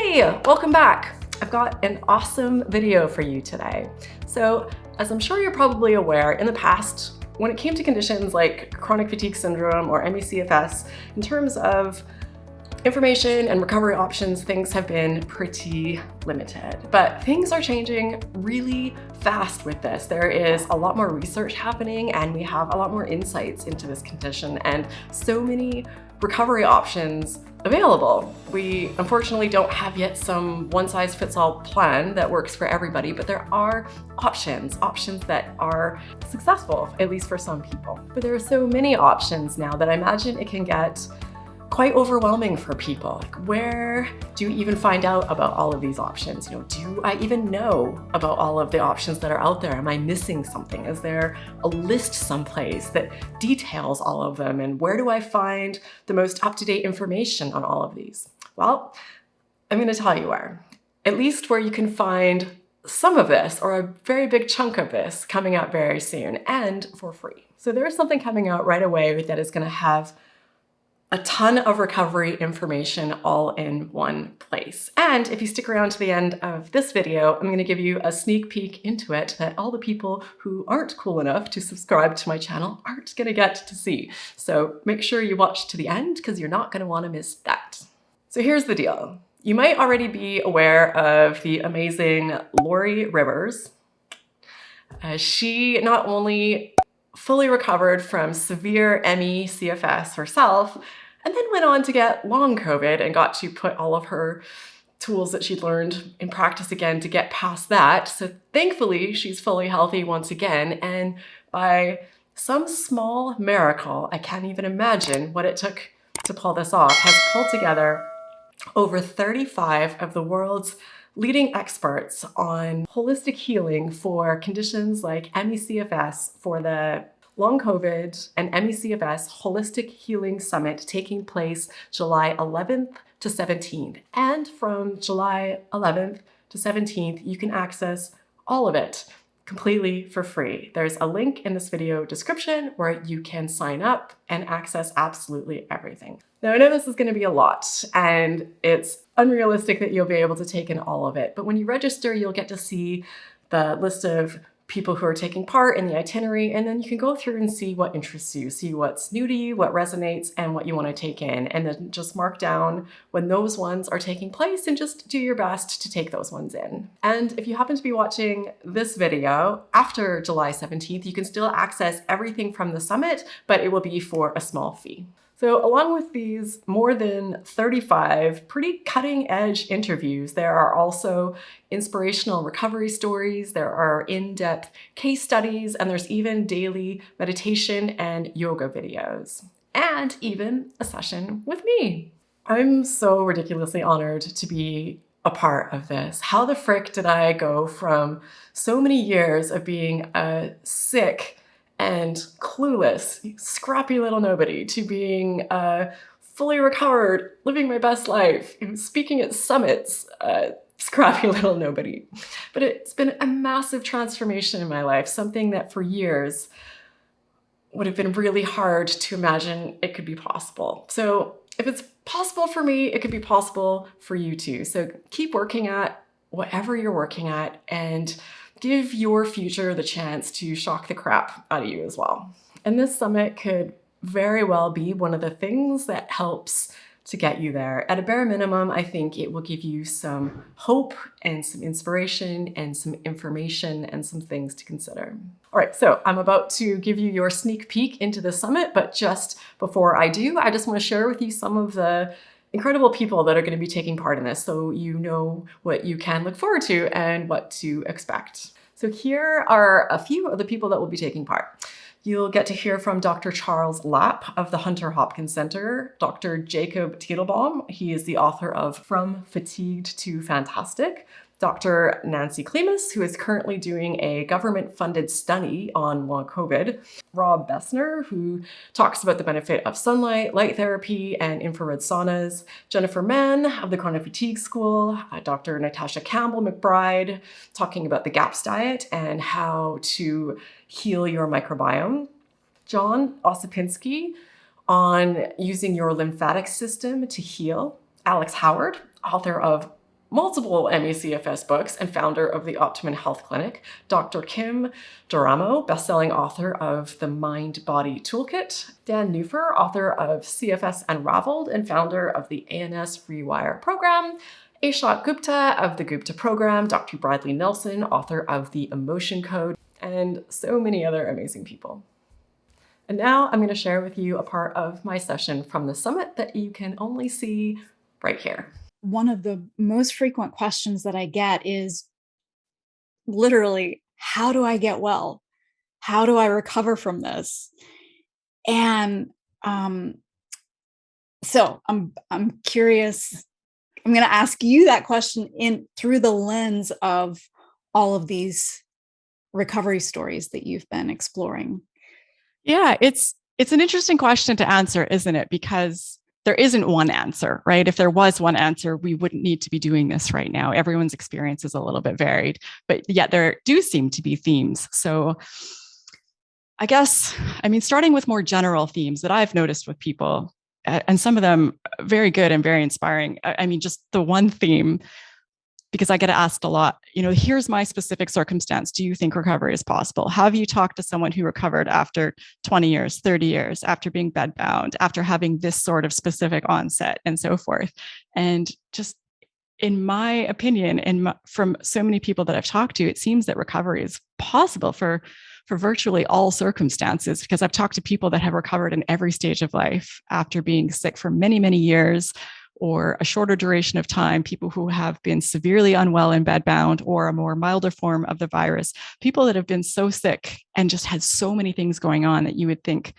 Hey, welcome back. I've got an awesome video for you today. So, as I'm sure you're probably aware, in the past, when it came to conditions like chronic fatigue syndrome or ME/CFS, in terms of information and recovery options, things have been pretty limited. But things are changing really fast with this. There is a lot more research happening and we have a lot more insights into this condition and so many recovery options available. We unfortunately don't have yet some one-size-fits-all plan that works for everybody, but there are options that are successful, at least for some people. But there are so many options now that I imagine it can get quite overwhelming for people. Like, where do you even find out about all of these options? Do I even know about all of the options that are out there? Am I missing something? Is there a list someplace that details all of them? And where do I find the most up-to-date information on all of these? Well, I'm going to tell you where. At least where you can find some of this, or a very big chunk of this, coming out very soon and for free. So there is something coming out right away that is going to have a ton of recovery information all in one place. And if you stick around to the end of this video, I'm going to give you a sneak peek into it that all the people who aren't cool enough to subscribe to my channel aren't going to get to see. So make sure you watch to the end because you're not going to want to miss that. So here's the deal. You might already be aware of the amazing Lori Rivers. She not only fully recovered from severe ME/CFS herself, and then went on to get long COVID and got to put all of her tools that she'd learned in practice again to get past that. So thankfully, she's fully healthy once again. And by some small miracle, I can't even imagine what it took to pull this off, has pulled together over 35 of the world's leading experts on holistic healing for conditions like ME/CFS for the Long Covid and ME/CFS Holistic Healing Summit taking place July 11th to 17th. And from July 11th to 17th, you can access all of it completely for free. There's a link in this video description where you can sign up and access absolutely everything. Now, I know this is going to be a lot and it's unrealistic that you'll be able to take in all of it, but when you register, you'll get to see the list of people who are taking part in the itinerary, and then you can go through and see what interests you, see what's new to you, what resonates, and what you want to take in, and then just mark down when those ones are taking place and just do your best to take those ones in. And if you happen to be watching this video after July 17th, you can still access everything from the summit, but it will be for a small fee. So along with these more than 35 pretty cutting edge interviews, there are also inspirational recovery stories, there are in-depth case studies, and there's even daily meditation and yoga videos, and even a session with me. I'm so ridiculously honored to be a part of this. How the frick did I go from so many years of being a sick and clueless, scrappy little nobody to being fully recovered, living my best life, speaking at summits, scrappy little nobody. But it's been a massive transformation in my life, something that for years would have been really hard to imagine it could be possible. So if it's possible for me, it could be possible for you too. So keep working at whatever you're working at and give your future the chance to shock the crap out of you as well. And this summit could very well be one of the things that helps to get you there. At a bare minimum, I think it will give you some hope and some inspiration and some information and some things to consider. All right, so I'm about to give you your sneak peek into the summit, but just before I do, I just want to share with you some of the incredible people that are going to be taking part in this so you know what you can look forward to and what to expect. So here are a few of the people that will be taking part. You'll get to hear from Dr. Charles Lapp of the Hunter Hopkins Center, Dr. Jacob Teitelbaum, he is the author of From Fatigued to Fantastic, Dr. Nancy Klimas, who is currently doing a government-funded study on long COVID, Rob Bessner, who talks about the benefit of sunlight, light therapy, and infrared saunas, Jennifer Mann of the Chronic Fatigue School, Dr. Natasha Campbell-McBride, talking about the GAPS diet and how to heal your microbiome, John Osipinski on using your lymphatic system to heal, Alex Howard, author of multiple Emmy CFS books and founder of the Optimum Health Clinic, Dr. Kim Doramo, bestselling author of The Mind Body Toolkit, Dan Neufer, author of CFS Unraveled and founder of the ANS Rewire program, Ashok Gupta of the Gupta program, Dr. Bradley Nelson, author of The Emotion Code, and so many other amazing people. And now I'm going to share with you a part of my session from the summit that you can only see right here. One of the most frequent questions that I get is literally, how do I get well? How do I recover from this? And so I'm curious. I'm going to ask you that question through the lens of all of these recovery stories that you've been exploring. Yeah, it's an interesting question to answer, isn't it? Because there isn't one answer, right? If there was one answer, we wouldn't need to be doing this right now. Everyone's experience is a little bit varied, but yet there do seem to be themes. So I guess, starting with more general themes that I've noticed with people, and some of them very good and very inspiring. Just the one theme, because I get asked a lot, here's my specific circumstance. Do you think recovery is possible? Have you talked to someone who recovered after 20 years, 30 years, after being bedbound, after having this sort of specific onset and so forth? And just in my opinion, and from so many people that I've talked to, it seems that recovery is possible for virtually all circumstances, because I've talked to people that have recovered in every stage of life after being sick for many, many years, or a shorter duration of time, people who have been severely unwell and bedbound, or a more milder form of the virus, people that have been so sick and just had so many things going on that you would think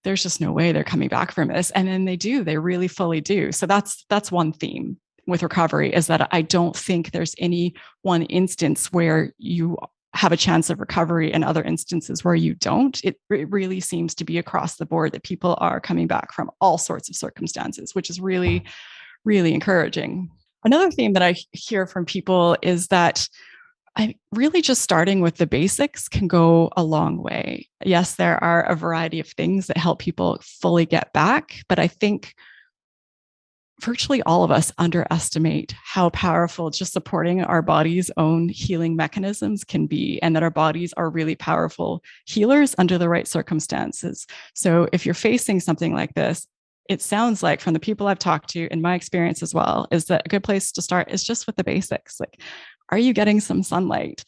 there's just no way they're coming back from this. And then they really fully do. So that's one theme with recovery, is that I don't think there's any one instance where you have a chance of recovery and other instances where you don't. It really seems to be across the board that people are coming back from all sorts of circumstances, which is really, really encouraging. Another theme that I hear from people is that I really just starting with the basics can go a long way. Yes, there are a variety of things that help people fully get back, but I think virtually all of us underestimate how powerful just supporting our body's own healing mechanisms can be, and that our bodies are really powerful healers under the right circumstances. So if you're facing something like this, it sounds like, from the people I've talked to, in my experience as well, is that a good place to start is just with the basics. Like, are you getting some sunlight?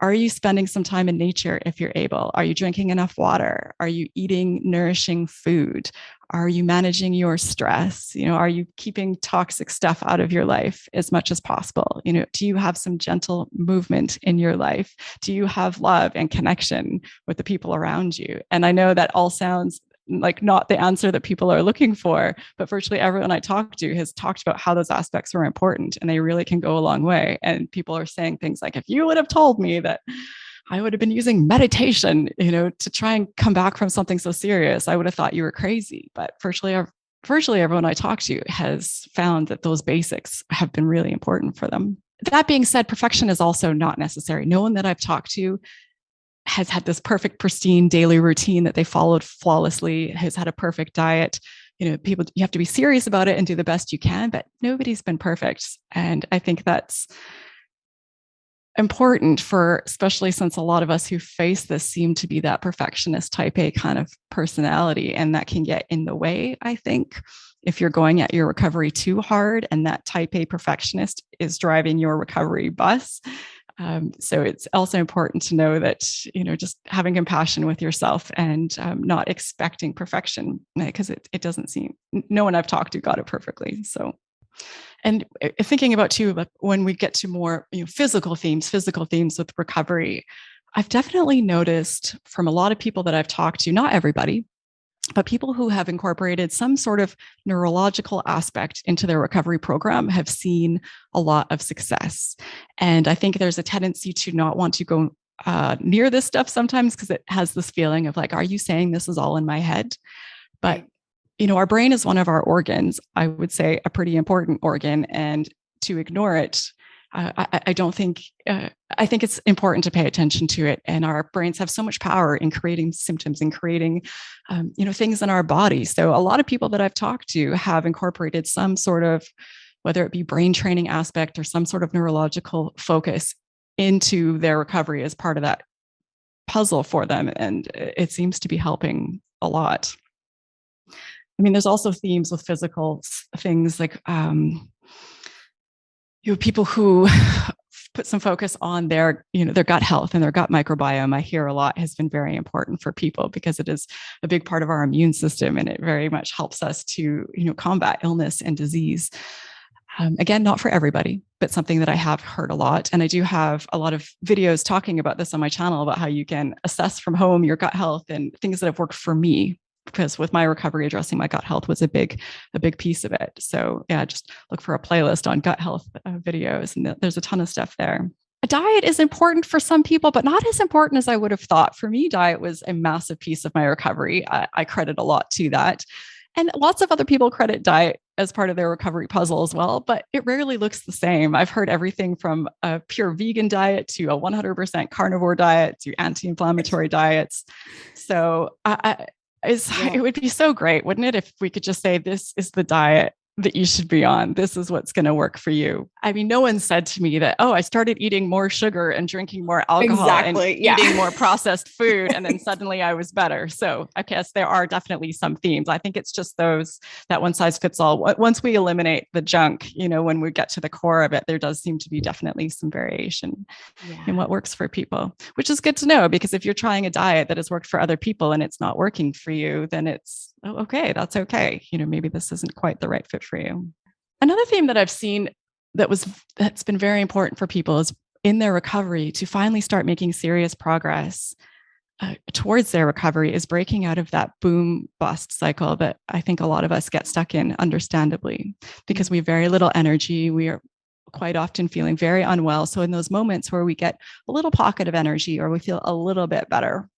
Are you spending some time in nature if you're able? Are you drinking enough water? Are you eating nourishing food? Are you managing your stress? Are you keeping toxic stuff out of your life as much as possible? Do you have some gentle movement in your life? Do you have love and connection with the people around you? And I know that all sounds like not the answer that people are looking for, but virtually everyone I talk to has talked about how those aspects were important, and they really can go a long way. And people are saying things like, if you would have told me that I would have been using meditation, to try and come back from something so serious, I would have thought you were crazy. But virtually everyone I talk to has found that those basics have been really important for them. That being said, perfection is also not necessary. No one that I've talked to has had this perfect, pristine daily routine that they followed flawlessly, has had a perfect diet. People, you have to be serious about it and do the best you can, but nobody's been perfect. And I think that's important especially since a lot of us who face this seem to be that perfectionist type A kind of personality, and that can get in the way, I think, if you're going at your recovery too hard and that type A perfectionist is driving your recovery bus. So it's also important to know that, just having compassion with yourself and not expecting perfection, because it doesn't seem, no one I've talked to got it perfectly. So, and thinking about too, like when we get to more physical themes with recovery, I've definitely noticed from a lot of people that I've talked to, not everybody, but people who have incorporated some sort of neurological aspect into their recovery program have seen a lot of success. And I think there's a tendency to not want to go near this stuff sometimes, because it has this feeling of like, are you saying this is all in my head? But, our brain is one of our organs, I would say a pretty important organ, and to ignore it, I don't think, I think it's important to pay attention to it. And our brains have so much power in creating symptoms and creating, things in our body. So a lot of people that I've talked to have incorporated some sort of, whether it be brain training aspect or some sort of neurological focus into their recovery as part of that puzzle for them. And it seems to be helping a lot. I mean, there's also themes with physical things like, people who put some focus on their gut health and their gut microbiome. I hear a lot has been very important for people because it is a big part of our immune system, and it very much helps us to, combat illness and disease. Again, not for everybody, but something that I have heard a lot. And I do have a lot of videos talking about this on my channel about how you can assess from home your gut health and things that have worked for me. Because with my recovery, addressing my gut health was a big piece of it. So yeah, just look for a playlist on gut health videos, and there's a ton of stuff there. A diet is important for some people, but not as important as I would have thought. For me, diet was a massive piece of my recovery. I credit a lot to that. And lots of other people credit diet as part of their recovery puzzle as well, but it rarely looks the same. I've heard everything from a pure vegan diet to a 100% carnivore diet to anti-inflammatory diets. So it would be so great, wouldn't it, if we could just say, this is the diet that you should be on. This is what's going to work for you. I mean, no one said to me that, I started eating more sugar and drinking more alcohol and eating more processed food, and then suddenly I was better. So I guess there are definitely some themes. I think it's just that one size fits all. Once we eliminate the junk, when we get to the core of it, there does seem to be definitely some variation in what works for people, which is good to know, because if you're trying a diet that has worked for other people and it's not working for you, then it's, okay, that's okay. Maybe this isn't quite the right fit for you. Another theme that I've seen that's been very important for people is in their recovery to finally start making serious progress towards their recovery is breaking out of that boom bust cycle that I think a lot of us get stuck in, understandably, because we have very little energy. We are quite often feeling very unwell. So in those moments where we get a little pocket of energy or we feel a little bit better,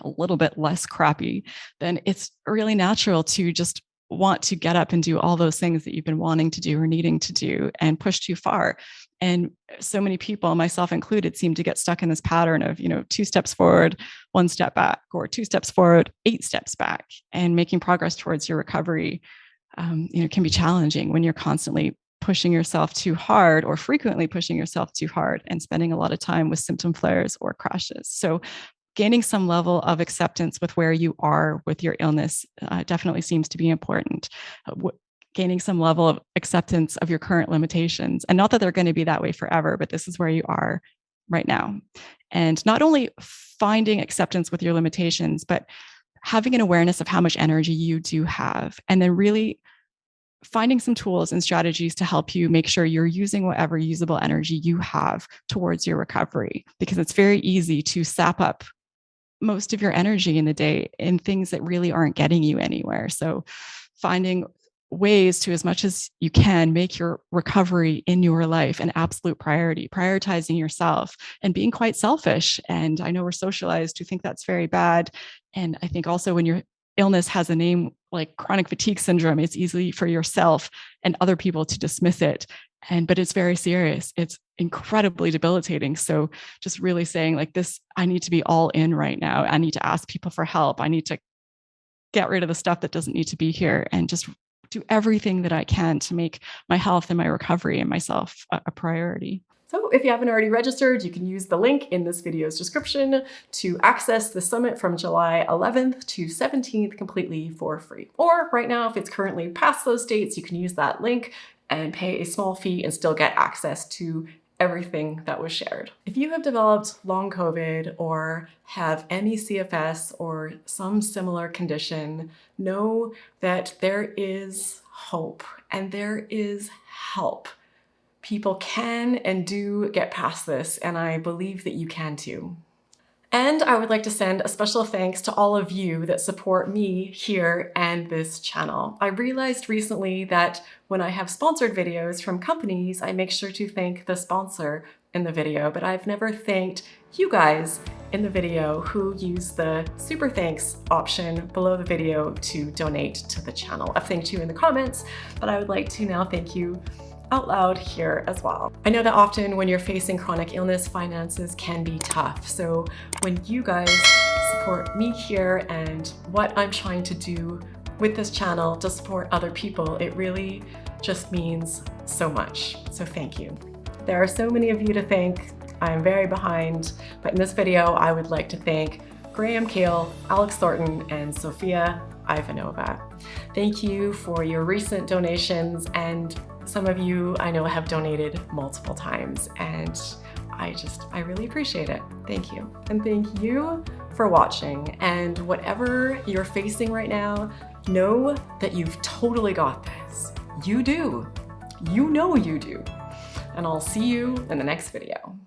a little bit less crappy, then it's really natural to just want to get up and do all those things that you've been wanting to do or needing to do and push too far. And so many people, myself included, seem to get stuck in this pattern of, 2 steps forward, 1 step back, or 2 steps forward, 8 steps back. And making progress towards your recovery, can be challenging when you're constantly pushing yourself too hard or frequently pushing yourself too hard and spending a lot of time with symptom flares or crashes. So gaining some level of acceptance with where you are with your illness definitely seems to be important. Gaining some level of acceptance of your current limitations, and not that they're going to be that way forever, but this is where you are right now. And not only finding acceptance with your limitations, but having an awareness of how much energy you do have, and then really finding some tools and strategies to help you make sure you're using whatever usable energy you have towards your recovery, because it's very easy to sap up most of your energy in the day in things that really aren't getting you anywhere. So finding ways to, as much as you can, make your recovery in your life an absolute priority, prioritizing yourself and being quite selfish. And I know we're socialized to think that's very bad. And I think also when your illness has a name like chronic fatigue syndrome, it's easy for yourself and other people to dismiss it. But it's very serious. It's incredibly debilitating. So just really saying like this, I need to be all in right now. I need to ask people for help. I need to get rid of the stuff that doesn't need to be here and just do everything that I can to make my health and my recovery and myself a priority. So if you haven't already registered, you can use the link in this video's description to access the summit from July 11th to 17th completely for free. Or right now, if it's currently past those dates, you can use that link and pay a small fee and still get access to everything that was shared. If you have developed long COVID or have ME CFS or some similar condition, know that there is hope and there is help. People can and do get past this, and I believe that you can too. And I would like to send a special thanks to all of you that support me here and this channel. I realized recently that when I have sponsored videos from companies, I make sure to thank the sponsor in the video, but I've never thanked you guys in the video who use the super thanks option below the video to donate to the channel. I've thanked you in the comments, but I would like to now thank you out loud here as well. I know that often when you're facing chronic illness, finances can be tough. So when you guys support me here and what I'm trying to do with this channel to support other people. It really just means so much. So thank you. There are so many of you to thank. I'm very behind, but in this video, I would like to thank Graham Kale, Alex Thornton, and Sophia Ivanova. Thank you for your recent donations, and some of you I know have donated multiple times, and I really appreciate it. Thank you. And thank you for watching, and whatever you're facing right now, know that you've totally got this. You do. You know you do. And I'll see you in the next video.